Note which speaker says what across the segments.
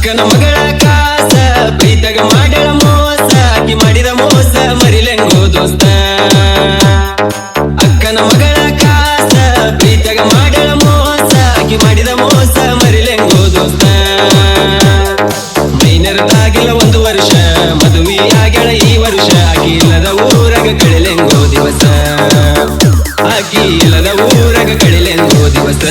Speaker 1: ಅಕ್ಕನ ಮಗಳ ಕಾಸ ಪ್ರೀತಗ ಮಾಡಳ ಮೋಸ ಆಕಿ ಮಾಡಿದ ಮೋಸ ಮರಿಲೆಂಗೋ ದೋಸ್ತ ಅಕ್ಕನ ಮಗಳ ಕಾಸ ಪ್ರೀತಗ ಮಾಡಳ ಮೋಸ ಆಕಿ ಮಾಡಿದ ಮೋಸ ಮರಿಲೆಂಗೋ ದೋಸ್ತ ಮೈನರದಾಗಿಲ್ಲ 1 ವರ್ಷ ಮದುವೆ ಆಗ್ಯಾಳ ಈ ವರ್ಷ ಆಕಿ ಇಲ್ಲದ ಊರಗ ಕಳಿಲೆಂಗೋ ದಿವಸ ಆಕಿ ಇಲ್ಲದ ಊರಗ ಕಳಿಲೆಂಗೋ ದಿವಸ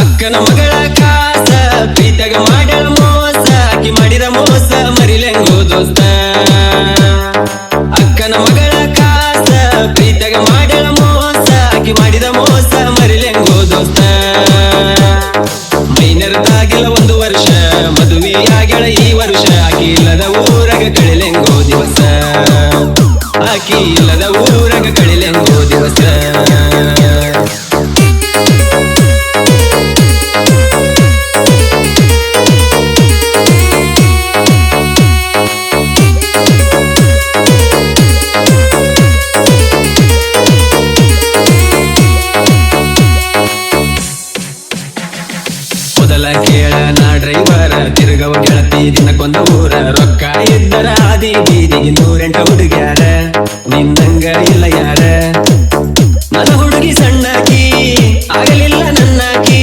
Speaker 1: ಅಕ್ಕನ ಮಗಳ ಕಾಸ ಪ್ರೀತಗ ಮಾಡಳ ಮೋಸ ಆಕಿ ಮಾಡಿದ ಮೋಸ ಮರಿಲೆಂಗೋ ದೋಸ್ತ ಅಕ್ಕನ ಮಗಳ ಕಾಸ ಪ್ರೀತಗ ಮಾಡಳ ಮೋಸ ಆಕಿ ಮಾಡಿದ ಮೋಸ ಮರಿಲೆಂಗೋ ದೋಸ್ತ ಮೈನರದಾಗಿಲ್ಲ 1 ವರ್ಷ ಮದುವೆ ಆಗ್ಯಾಳ ಈ ವರ್ಷ ಆಕಿ ಇಲ್ಲದ ಊರಗ ಕಳಿಲೆಂಗೋ ದಿವಸ ಆಕಿ ಇಲ್ಲದ ಊರಗ ಕಳಿಲೆಂಗೋ ದಿವಸ ಮೊದಲ ಕೇಳ ನಾ ಡ್ರೈವರ ತಿರುಗವ ಗೆಳತಿ ದಿನಕ್ಕೊಂದ ಊರ ರೊಕ್ಕ ಇದ್ದರ ಆದಿ ಬೀದಿಗೆ 108 ಹುಡುಗ್ಯಾರ ನಿನ್ನಂಗ ಇಲ್ಲ ಯಾರ ನನ್ನ ಹುಡುಗಿ ಸಣ್ಣಾಕಿ ಆಗಲಿಲ್ಲ ನನ್ನಾಕಿ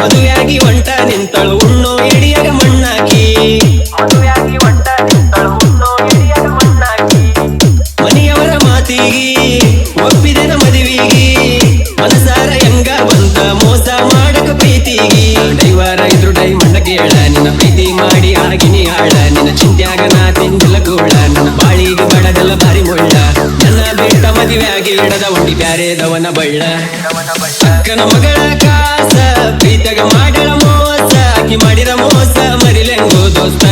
Speaker 1: ಮದುವೆಯಾಗಿ ಒಂಟ ನಿಂತಳು ಉಣ್ಣೋ ಇಡಿಯಾಗ ಮಣ್ಣಾಕಿ ಮನೆಯವರ ಮಾತಿಗಿ ಒಪ್ಪಿದೆನ ಮದುವಿಗಿ ಮನಸಾರ ಹೆಂಗ ಬಂತ ಮೋಸ ಮಾಡಕ ಪ್ರೀತಿಗಿ ಡೈವರ ಇದ್ರು ಡೈಮಂಡ ಕೇಳ ನಿನ್ನ ಪ್ರೀತಿ ಮಾಡಿ ಆಗಿನಿ ಹಾಳ ನಿನ್ನ ಚಿಂತ್ಯಾಗ ನಾ ತಿಂದಿಲ್ಲ ಗೋಳ ನನ್ನ ಬಾಳಿಗೆ ಬಡದಲ್ಲ ಬಾರಿ ಮುಳ್ಳ ನನ್ನ ಬಿಟ್ಟ ಮದುವೆ ಆಗಿ ಇಡದ ಉಂಡಿ ಬ್ಯಾರೆದವನ ಬಳ್ಳ ಅಕ್ಕನ ಮಗಳ ಕಾಸ ಪ್ರೀತಗ ಮಾಡಳ ಮೋಸ ಆಕಿ ಮಾಡಿದ ಮೋಸ ಮರಿಲೆಂಗೋ ದೋಸ್ತ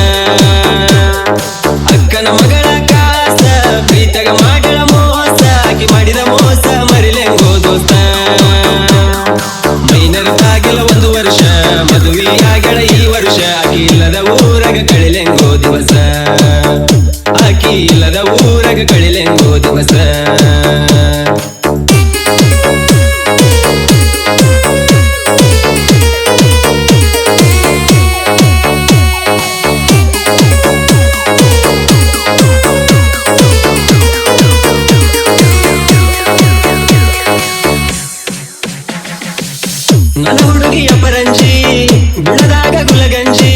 Speaker 1: ಅಕ್ಕನ ಮಗಳ ಕಾಸ ಪ್ರೀತಗ ಮಾಡಳ ಮೋಸ ಆಕಿ ಮಾಡಿದ ಮೋಸ ಮರಿಲೆಂಗೋ ದೋಸ್ತ ಮೈನರದಾಗಿಲ್ಲ 1 ವರ್ಷ ಮದುವೆ ಆಗ್ಯಾಳ ಈ ವರ್ಷ ಆಕಿ ಇಲ್ಲದ ಊರಗ ಕಳಿಲೆಂಗೋ ದಿವಸ ಆಕಿ ಇಲ್ಲದ ಊರಗ ಕಳಿಲೆಂಗೋ ದಿವಸ ನನ್ನ ಹುಡುಗಿಯ ಪರಂಜಿ ಗುಣದಾಗ ಗುಲಗಂಜಿ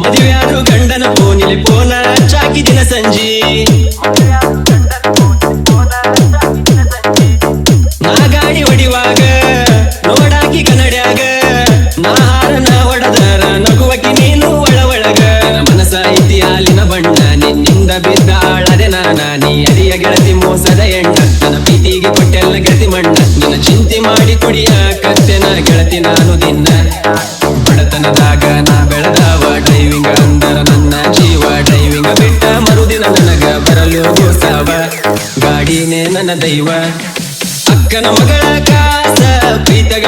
Speaker 1: ಮದುವೆಯಾದ್ರು ಗಂಡನ ಫೋನಿಲೆ ಫೋನ ಚಾಕಿ ದಿನ ಸಂಜಿ ನಾ ಗಾಡಿ ಹೊಡಿವಾಗ ನೋಡಾಕಿ ಕನ್ನಡ್ಯಾಗ ನಾ ಹಾರನ ಹೊಡದರ ನಗುವಕಿ ನೀನು ಒಳಗ ಮನಸ ಐತಿ ಹಾಲಿನ ಬಣ್ಣ ನಿನ್ನಿಂದ ಬಿದ್ದ ಆಳದೆ ನಾನ ನೀ ಅರಿಯ ಗೆಳತಿ ಮೋಸದ ಎಣ್ಣ ನನ್ನ ಪ್ರೀತಿಗೆ ಕೊಟ್ಟೆಲ್ಲ ಗೆಳತಿ ಮಣ್ಣ ನಿನ್ನ ಚಿಂತೆ ಮಾಡಿ ಕುಡಿಯಾಕತ್ತೆನ ಗೆಳತಿ ನಾನು ದಿನ ಬಡತನದಾಗ ನಾ ಬೆಳೆದವ ಡ್ರೈವಿಂಗ್ ಅಂದರ ನನ್ನ ಜೀವ ಡ್ರೈವಿಂಗ್ ಬಿಟ್ಟ ಮರುದಿನ ನನಗ ಬರಲು ಗೋಸಾವ ಗಾಡಿನೇ ನನ್ನ ದೈವ ಅಕ್ಕನ ಮಗಳ ಕಾಸ ಪ್ರೀತಗ